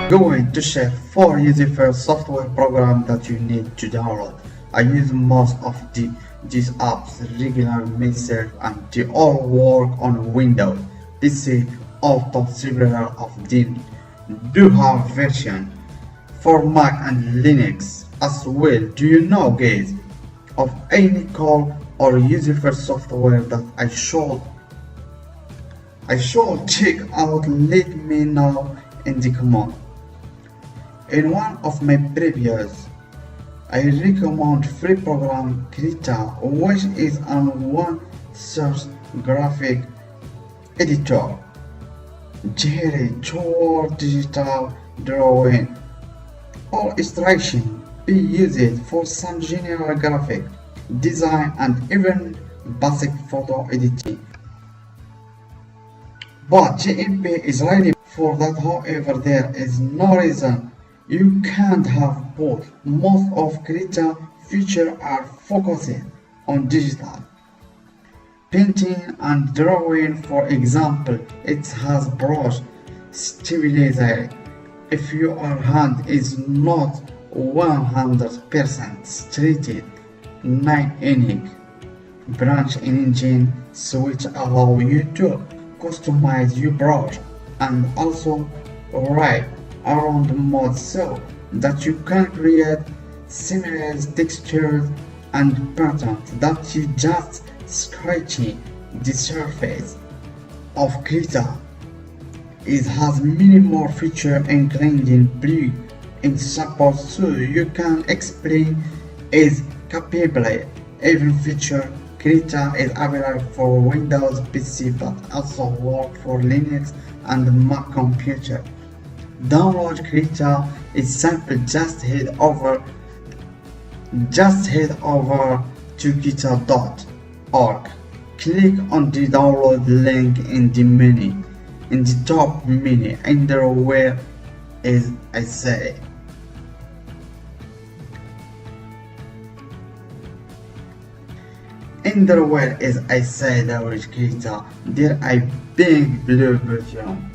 Going to share 4 useful software programs that you need to download. I use most of these apps regularly myself and they all work on Windows PC although several of them do have version for Mac and Linux as well. Do you know, guys, of any cool or useful software that I should check out? Let me know in the comments. In one of my previous, I recommend free program Krita, which is an one-source graphic editor generated toward digital drawing or illustration, be used for some general graphic design and even basic photo editing. But GMP is ready for that. However, there is no reason you can't have both. Most of Krita features are focusing on digital painting and drawing. For example, it has brush stabilizer if your hand is not 100% straight, 9-inch branch engine switch allow you to customize your brush and also write around the mode so that you can create seamless textures and patterns that you just scratching the surface of Krita. It has many more features including plug in support so you can explain its capability. Even feature Krita is available for Windows PC but also work for Linux and Mac computer. Download Krita is simple. Just head over to krita.org. Click on the download link in the top menu under where is I say. Where is I say download Krita, there a big blue button.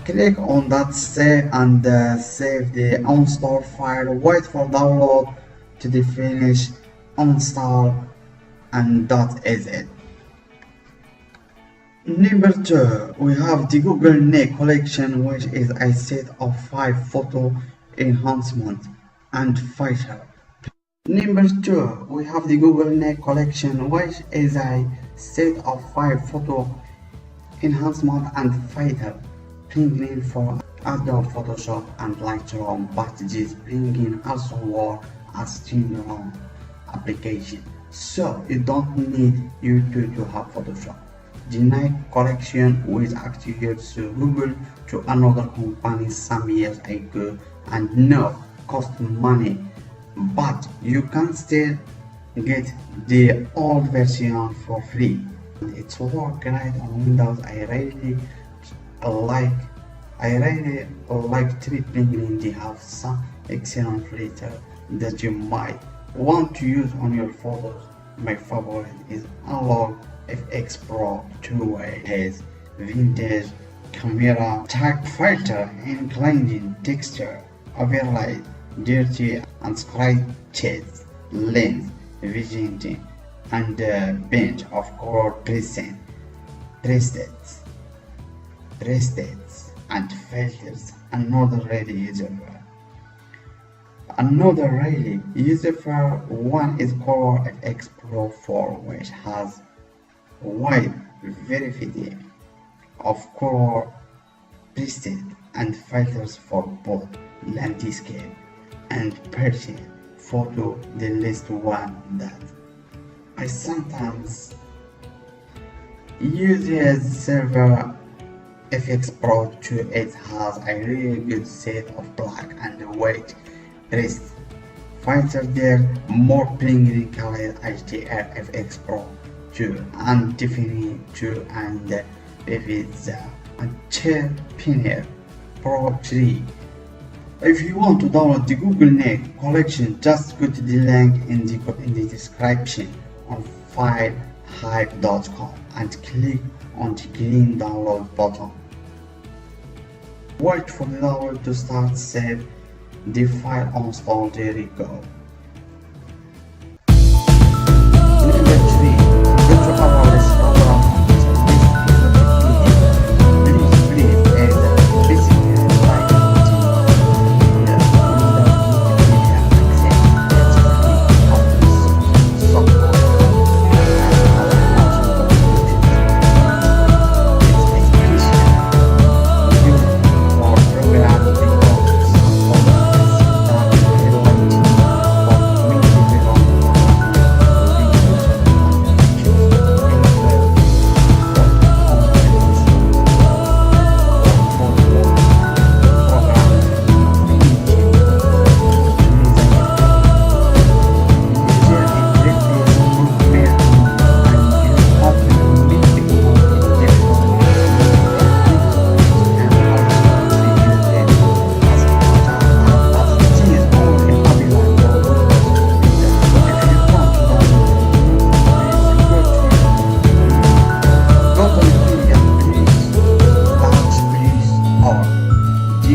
Click on that save and save the install file. Wait for download to the finish, install, and that is it. Number 2, we have the Google Neck collection, which is a set of 5 photo enhancement and filter. Number 2, we have the Google Neck collection, which is a set of 5 photo enhancement and filter plugin for Adobe Photoshop and Lightroom, but this plugin also works as standalone application, so you don't need you to have Photoshop. The Neck collection was activated through Google to another company some years ago and now cost money, but you can still get the old version for free. It's work great on Windows. I really like 3 plugins. They have some excellent features that you might want to use on your photos. My favorite is Analog FX Pro 2-way. Has vintage camera tag filter, including texture, overlay, dirty and scratches, lens, vignette, and a bunch of color presets and filters. Another really useful one is Color FX Pro 4, which has wide variety of color presets and filters for both landscape and portrait photo. The last one that I sometimes use is Server FX Pro 2. It has a really good set of black and white rest filter there, more plugin called HDR FX Pro 2 and Tiffany 2 and Vivid and Chair Pioneer Pro 3 If you want to download the Google Neck collection, just go to the link in the description on filehive.com and click on the green download button. Wait for the download to start. Save the file on XMedia Recode. Number 3. Go to our list program. Please believe as a basic like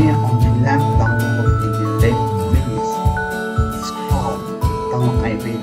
on the left download in the left menus. Scroll down a bit